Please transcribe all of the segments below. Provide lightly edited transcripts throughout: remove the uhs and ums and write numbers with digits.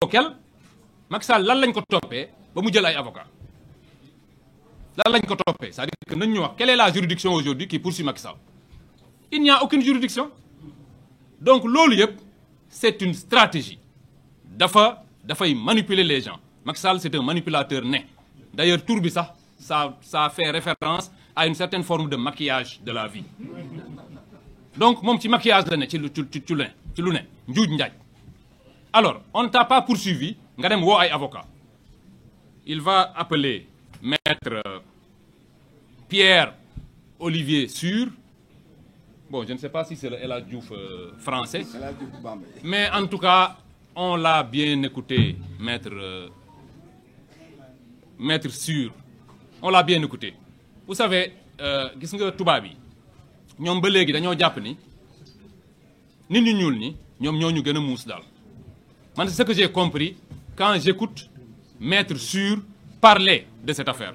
auquel Macky Sall lan lañ ko toppee ba mu jël ay avocat lan lañ ko toppee c'est-à-dire que nañ ñu wax quelle est la juridiction aujourd'hui qui poursuit Macky Sall. Il n'y a aucune juridiction. Donc loolu yëpp c'est une stratégie dafay manipuler les gens. Macky Sall c'est un manipulateur né. D'ailleurs tur bi sax ça fait référence à une certaine forme de maquillage de la vie. Donc moom ci maquillage la ne ci lu ne njuuj njaaj. Alors on ne t'a pas poursuivi nga dem woo ay avocat. Il va appeler maître Pierre-Olivier Sur. Bon, je ne sais pas si c'est le El Hadj Diouf français. Mais en tout cas, on l'a bien écouté, maître Sur. On l'a bien écouté. Vous savez, gis nga tubaab yi ñoom ba léegi dañoo jàpp ni nit ñu ñuul ni ñoom ñoo ñu gën a muus daal. Man c'est ce que j'ai compris quand j'écoute maître Sur parler de cette affaire.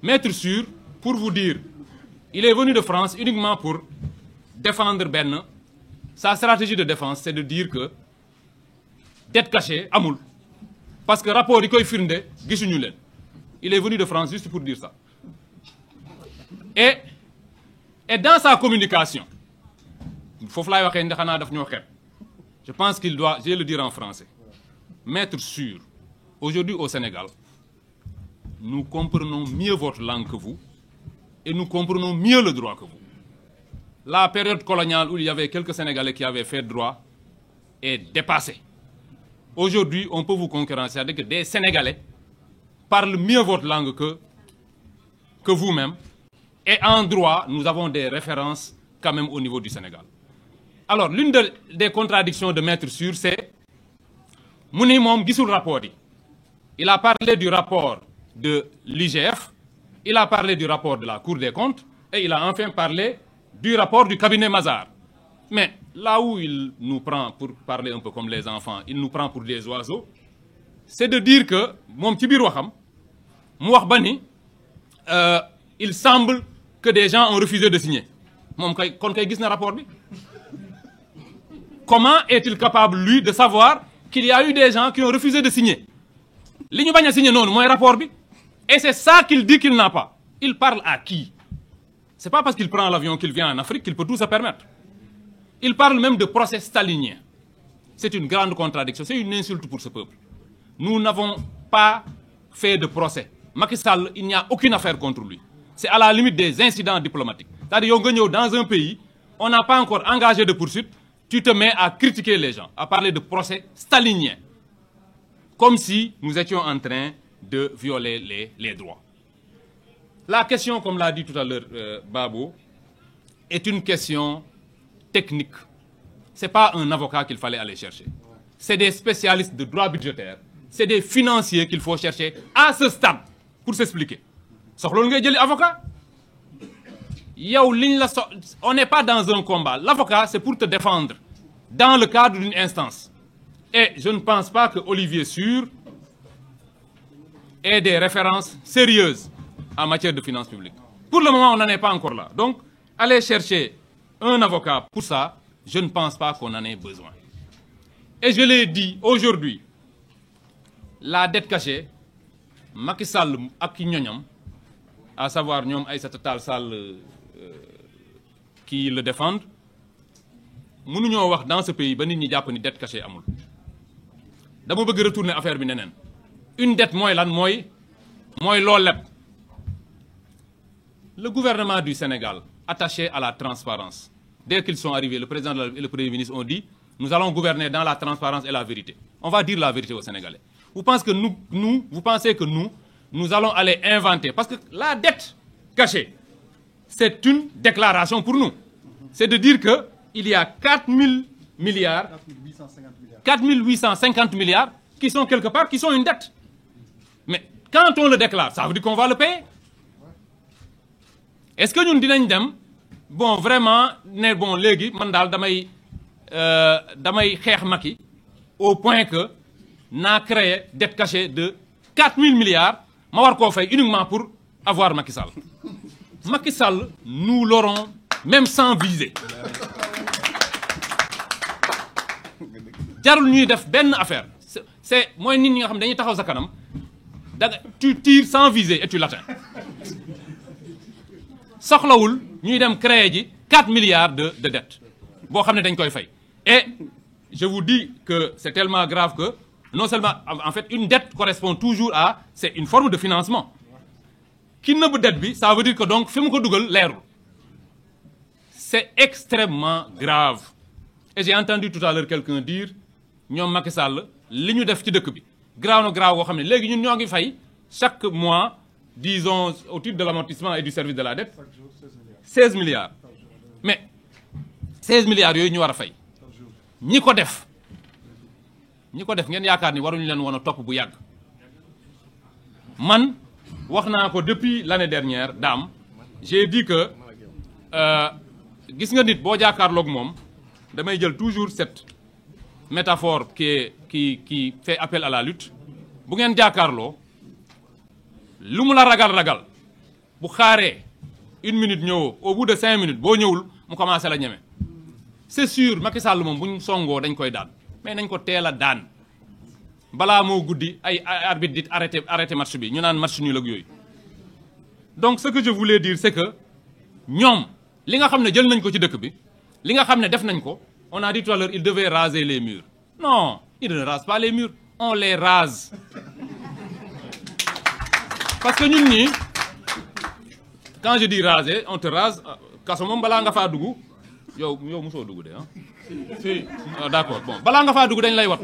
Maître Sur, pour vous dire, il est venu de France uniquement pour défendre benn. Sa stratégie de défense c'est de dire que dette cachée amul parce que rapport yi koy firnde gisuñu leen. Il est venu de France juste pour dire ça. Et dans sa communication foofu laay waxee ndax xanaa daf ñoo xeeb. Je pense qu'il doit, je vais le dire en français, Maître Sur, aujourd'hui au Sénégal, nous comprenons mieux votre langue que vous et nous comprenons mieux le droit que vous. La période coloniale où il y avait quelques Sénégalais qui avaient fait droit est dépassée. Aujourd'hui, on peut vous concurrencer avec des Sénégalais parlent mieux votre langue que vous-même. Et en droit, nous avons des références quand même au niveau du Sénégal. Alors, l'une des contradictions de Maître Sur, c'est mu ni moom gisul rapport yi. Il a parlé du rapport de l'IGF, il a parlé du rapport de la Cour des comptes et il a enfin parlé du rapport du cabinet Mazars. Mais là où il nous prend, pour parler un peu comme les enfants, il nous prend pour des oiseaux, c'est de dire que moom ci biir waxam mu wax ba ni il semble que des gens ont refusé de signer. Moom kay kon kay gis na rapport bi. Comment est-il capable, lui, de savoir qu'il y a eu des gens qui ont refusé de signer? Li ñu bañ a signer noonu mooy rapport bi. Et c'est ça qu'il dit qu'il n'a pas. Il parle à qui? C'est pas parce qu'il prend l'avion qu'il vient en Afrique qu'il peut tout se permettre. Il parle même de procès stalinien. C'est une grande contradiction. C'est une insulte pour ce peuple. Nous n'avons pas fait de procès. Macky Sall, il n'y a aucune affaire contre lui. C'est à la limite des incidents diplomatiques. C'est-à-dire, yow nga ñëw dans un pays, on n'a pas encore engagé de poursuite. Tu te mets à critiquer les gens, à parler de procès stalinien, comme si nous étions en train de violer les droits. La question, comme l'a dit tout à l'heure Babo, est une question technique. Ce n'est pas un avocat qu'il fallait aller chercher. C'est des spécialistes de droit budgétaire, c'est des financiers qu'il faut chercher à ce stade pour s'expliquer. Soxloon ngay jëli avocat. Yow liñ la on n'est pas dans un combat. L'avocat, c'est pour te défendre dans le cadre d'une instance. Et je ne pense pas que Olivier Sur ait des références sérieuses en matière de finances publiques. Pour le moment, on n'en est pas encore là. Donc, aller chercher un avocat pour ça, je ne pense pas qu'on en ait besoin. Et je l'ai dit aujourd'hui, la dette cachée, Macky Sall ak ki ñoñam, à savoir ñoom Aïssata Tall Sall qui le défendent, mënuñoo wax dans ce pays ba nit ñi jàpp ni dette cachée amul. Dama bëgg retourner affaire bi neneen. Une dette mooy lan mooy loo leb. Le gouvernement du Sénégal, attaché à la transparence, dès qu'ils sont arrivés, le président et le premier ministre ont dit nous allons gouverner dans la transparence et la vérité. On va dire la vérité aux Sénégalais. Vous pensez que nous allons aller inventer, parce que la dette cachée, c'est une déclaration pour nous. C'est de dire que il y a 4 850 milliards qui sont quelque part, qui sont une dette. Mais quand on le déclare, ça veut dire qu'on va le payer. Est-ce que ñun dinañ dem bon vraiment ne bon léegi man daal damay xeex Macky au point que naa créé dette cachée de 4 000 milliards ma war koo fay uniquement pour avoir Macky Sall. Macky Sall, nous l'aurons même sans viser. jarul ñuy def benn affaire c'est mooy nit ñi nga xam ne dañuy taxaw sa kanam tu tires sans viser et tu l'atteins soxlawul ñuy dem créer ji 4 milliards de dettes boo xam ne dañ koy fay. Et je vous dis que c'est tellement grave que non seulement en fait une dette correspond toujours à c'est une forme de financement ki nëbb dette bi ça veut dire que donc fi mu ko dugal leerul. C'est extrêmement grave et j'ai entendu tout à l'heure quelqu'un dire ñoom Macky Sall li ñu def ci dëkk bi grave na grave boo xam ne léegi ñun ñoo ngi fay chaque mois disons au titre de l'amortissement et du service de la dette 16 milliards mais 16 milliards yooyu ñu war a fay ñi ko def ngeen yaakaar ni waruñu leen woon a topp bu yàgg. Man wax naa ko depuis l'année dernière Dame j'ai dit que gis nga nit boo jàkkaarloog moom damay jël toujours cette métaphore qui fait appel à la lutte bu ngeen jàkkaarloo lu mu la ragal bu xaaree 1 minute ñëwoo au bout de 5 minutes boo ñëwul mu commencé la ñeme. C'est sûr Macky Sall moom bu ñu songoo dañ koy daan mais nañ ko teel a daan balaa moo guddi ay arbitre dit arrêté match bi ñu naan match nul ak yooyu. Donc ce que je voulais dire c'est que ñoom li nga xam ne jël nañ ko ci dëkk bi li nga xam ne def nañ ko on a dit tout à l'heure ils devaient raser les murs. Non, ils ne rasent pas les murs, on les rase. Parce que ñun ñii quand je dis raser on te rase kaso moom balaa nga faa dugg yow mosoo dugg de ah. Si d'accord bon balaa nga faa dugg dañ lay wat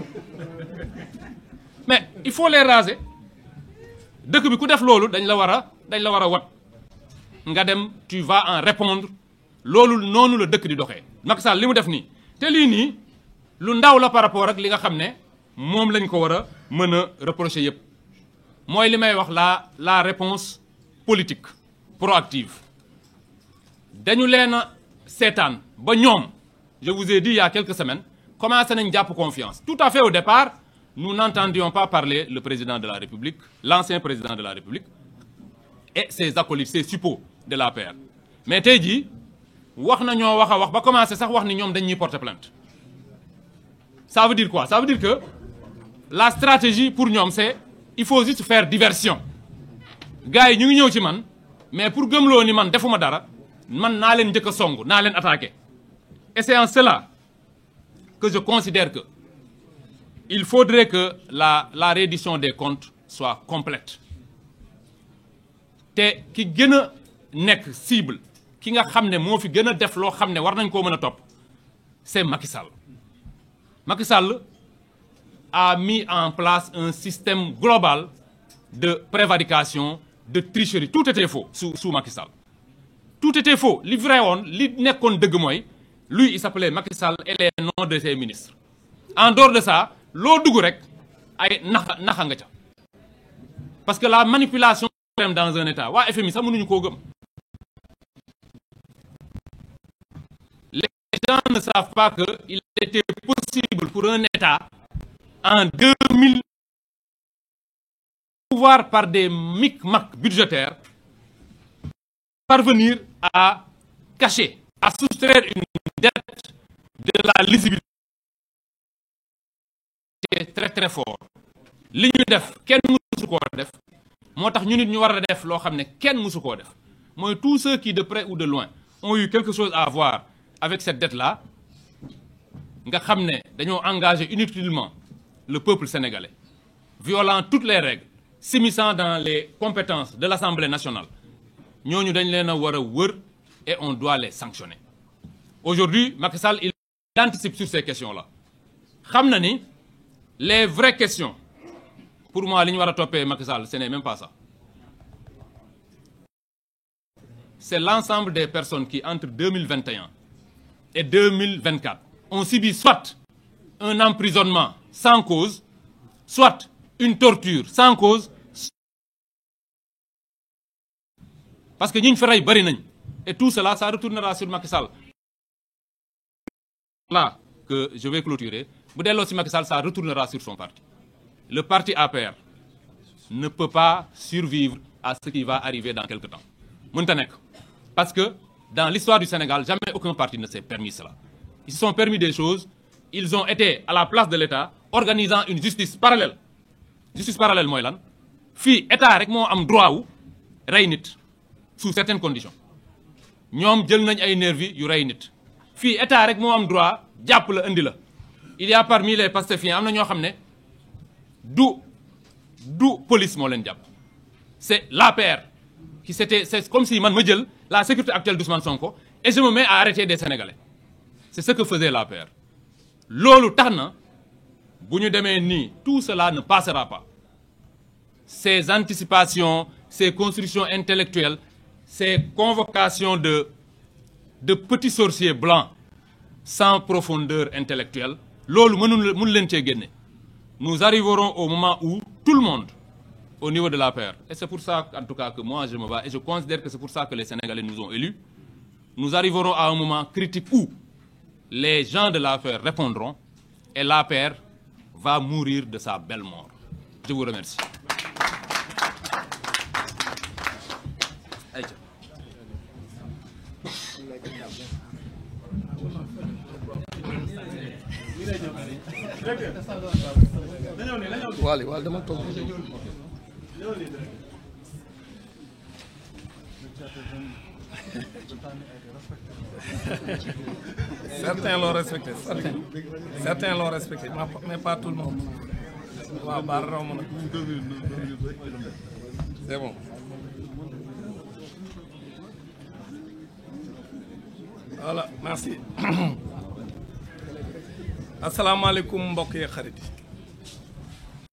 mais il faut les raser dëkk bi ku def loolu dañ la war a wat nga dem tu vas en répondre loolu noonu la dëkk di doxee. Macky Sall li mu def nii te lii nii lu ndaw la par rapport ak li nga xam ne moom lañ ko war a mën a reprocher yépp mooy li may wax la réponse politique proactive dañu leen a seetaan ba ñoom je vous ai dit il y a quelques semaines commencé nañ jàpp confiance. Tout à fait au départ nous n'entendions pas parler le président de la République l'ancien président de la République et ses acolytes ses suppôts de l'APR mais tey jii wax nañoo wax a wax ba commencé sax wax ni ñoom dañuy porter plainte. Ça veut dire quoi? Ça veut dire que la stratégie pour ñoom c'est il faut juste faire diversion gars yi ñu ngi ñëw ci man mais pour gëmloo ni man defuma dara man naa leen njëkk a song naa leen attaquer. Et c'est en cela que je considère que il faudrait que la reddition des comptes soit complète te ki gën a nekk cible ki nga xam ne moo fi gën a def loo xam ne war nañ koo mën a topp c'est Macky Sall. Macky Sall a mis en place un système global de prévarication, de tricherie. Tout était faux sous Macky Sall. Tout était faux. Li vrai woon li nekkoon dëgg mooy lui il s'appelait Macky Sall et les noms de ses ministres. En dehors de ça loo dugg rek ay naxa nga ca. Parce que la manipulation dans un état waa FMI sax mënuñu koo gëm. Les gens ne savent pas que il était possible pour un État en 2000 pouvoir par des micmacs budgétaires parvenir à cacher, à soustraire une dette de la lisibilité très très fort. Li ñu def kenn mësu koo def moo tax ñu nit ñu war a def loo xam ne kenn mësu koo def mooy tous ceux qui de près ou de loin ont eu quelque chose à voir avec cette dette-là nga xam ne dañoo engagé inutilement le peuple sénégalais violant toutes les règles s'immisçant dans les compétences de l'Assemblée nationale ñooñu dañ leen a war a wër et on doit les sanctionner. Aujourd'hui Macky Sall il anticipe sur ces questions-là xam na ni les vraies questions pour moi li ñu war a toppee Macky Sall ce n'est même pas ça. C'est l'ensemble des personnes qui entre 2021 et 2024 ont subi soit un emprisonnement sans cause, soit une torture sans cause. Parce que ñi ñu fi rey bari nañ et tout cela ça retournera sur Macky Sall. Là que je vais clôturer bu delloo ci Macky Sall ça retournera sur son parti. Le parti APR ne peut pas survivre à ce qui va arriver dans quelque temps. Mënta nekk parce que dans l'histoire du Sénégal jamais aucun parti ne s'est permis cela. Ils se sont permis des choses, ils ont été à la place de l'État organisant une justice parallèle mooy lan fii état rek moo am droit wu rey nit sous certaines conditions ñoom jël nañ ay nervi yu rey nit fii état rek moo am droit jàpp la indi la il y a parmi les pastefiens am na ñoo xam ne du police moo leen jàpp c'est l'APR qui c'est comme si man ma jël la sécurité actuelle d'Ousmane Sonko et je me mets à arrêter des Sénégalais c'est ce que faisait l'APR loolu tax na bu ñu demee nii tout cela ne passera pas ces anticipations ces constructions intellectuelles ces convocations de petits sorciers blancs sans profondeur intellectuelle loolu mënu leen cee génne nous arriverons au moment où tout le monde au niveau de l'APR et c'est pour ça en tout cas que moi je me bats et je considère que c'est pour ça que les Sénégalais nous ont élus nous arriverons à un moment critique où les gens de l'APR répondront et l'APR va mourir de sa belle mort. Je vous remercie. Wally dama toog. Certains l'ont respecté, certains l'ont respecté, mais pas tout le monde. waaw baal raw ma nag. C'est bon. Voilà, merci. asalaamaaleykum mbokk yi xarit yi.